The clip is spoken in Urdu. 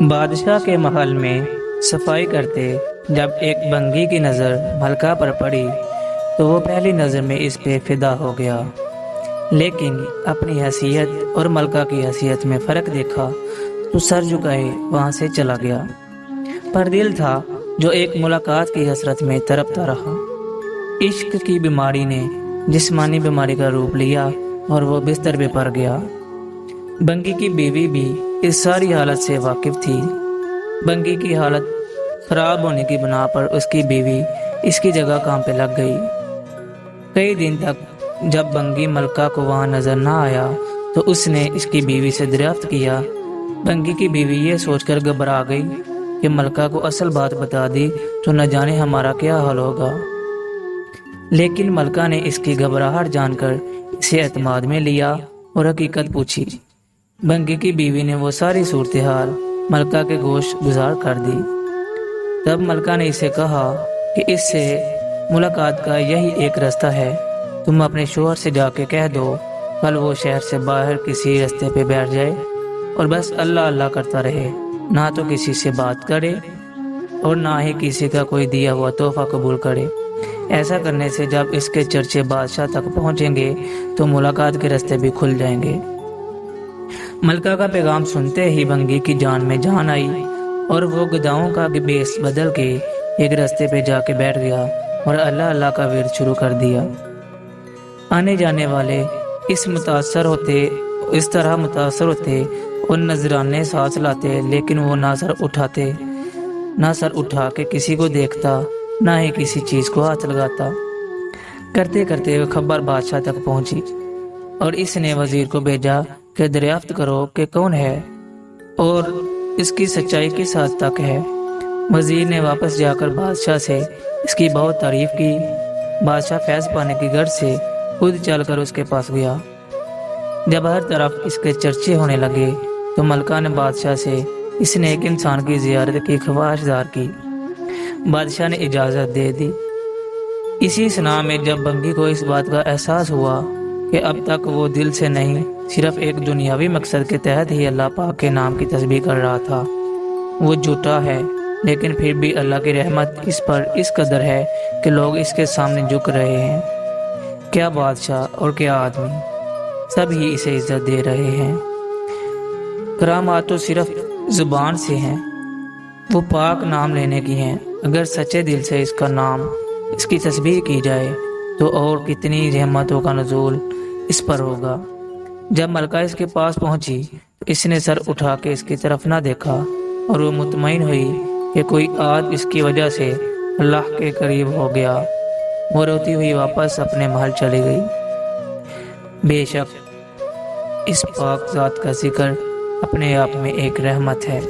بادشاہ کے محل میں صفائی کرتے جب ایک بنگی کی نظر ملکہ پر پڑی تو وہ پہلی نظر میں اس پہ فدا ہو گیا، لیکن اپنی حیثیت اور ملکہ کی حیثیت میں فرق دیکھا تو سر جھکائے وہاں سے چلا گیا۔ پر دل تھا جو ایک ملاقات کی حسرت میں تڑپتا رہا۔ عشق کی بیماری نے جسمانی بیماری کا روپ لیا اور وہ بستر پہ پڑ گیا۔ بنگی کی بیوی بھی اس ساری حالت سے واقف تھی۔ بنگی کی حالت خراب ہونے کی بنا پر اس کی بیوی اس کی جگہ کام پہ لگ گئی۔ کئی دن تک جب بنگی ملکہ کو وہاں نظر نہ آیا تو اس نے اس کی بیوی سے دریافت کیا۔ بنگی کی بیوی یہ سوچ کر گھبرا گئی کہ ملکہ کو اصل بات بتا دی تو نہ جانے ہمارا کیا حال ہوگا، لیکن ملکہ نے اس کی گھبراہٹ جان کر اسے اعتماد میں لیا اور حقیقت پوچھی۔ بنگی کی بیوی نے وہ ساری صورتحال ملکہ کے گوش گزار کر دی۔ تب ملکہ نے اسے کہا کہ اس سے ملاقات کا یہی ایک رستہ ہے، تم اپنے شوہر سے جا کے کہہ دو کل وہ شہر سے باہر کسی رستے پہ بیٹھ جائے اور بس اللہ اللہ کرتا رہے، نہ تو کسی سے بات کرے اور نہ ہی کسی کا کوئی دیا ہوا تحفہ قبول کرے۔ ایسا کرنے سے جب اس کے چرچے بادشاہ تک پہنچیں گے تو ملاقات کے راستے بھی کھل جائیں گے۔ ملکہ کا پیغام سنتے ہی بنگی کی جان میں جان آئی اور وہ گداؤں کا بیس بدل کے ایک راستے پہ جا کے بیٹھ گیا اور اللہ اللہ کا ورد شروع کر دیا۔ آنے جانے والے اس طرح متاثر ہوتے اور نذرانے سانس لاتے، لیکن وہ نہ سر اٹھا کے کسی کو دیکھتا نہ ہی کسی چیز کو ہاتھ لگاتا۔ کرتے کرتے وہ خبر بادشاہ تک پہنچی اور اس نے وزیر کو بھیجا کہ دریافت کرو کہ کون ہے اور اس کی سچائی کس حد تک ہے۔ وزیر نے واپس جا کر بادشاہ سے اس کی بہت تعریف کی۔ بادشاہ فیض پانے کی غرض سے خود چل کر اس کے پاس گیا۔ جب ہر طرف اس کے چرچے ہونے لگے تو ملکہ نے بادشاہ سے اس نے ایک انسان کی زیارت کی خواہش ظاہر کی۔ بادشاہ نے اجازت دے دی۔ اسی اثناء میں جب بنگی کو اس بات کا احساس ہوا کہ اب تک وہ دل سے نہیں صرف ایک دنیاوی مقصد کے تحت ہی اللہ پاک کے نام کی تسبیح کر رہا تھا، وہ جھوٹا ہے لیکن پھر بھی اللہ کی رحمت اس پر اس قدر ہے کہ لوگ اس کے سامنے جھک رہے ہیں، کیا بادشاہ اور کیا آدمی، سب ہی اسے عزت دے رہے ہیں۔ کرامات تو صرف زبان سے ہیں، وہ پاک نام لینے کی ہیں۔ اگر سچے دل سے اس کا نام، اس کی تسبیح کی جائے تو اور کتنی رحمتوں کا نزول اس پر ہوگا۔ جب ملکہ اس کے پاس پہنچی تو اس نے سر اٹھا کے اس کی طرف نہ دیکھا اور وہ مطمئن ہوئی کہ کوئی آج اس کی وجہ سے اللہ کے قریب ہو گیا۔ وہ روتی ہوئی واپس اپنے محل چلی گئی۔ بے شک اس پاک ذات کا ذکر اپنے آپ میں ایک رحمت ہے۔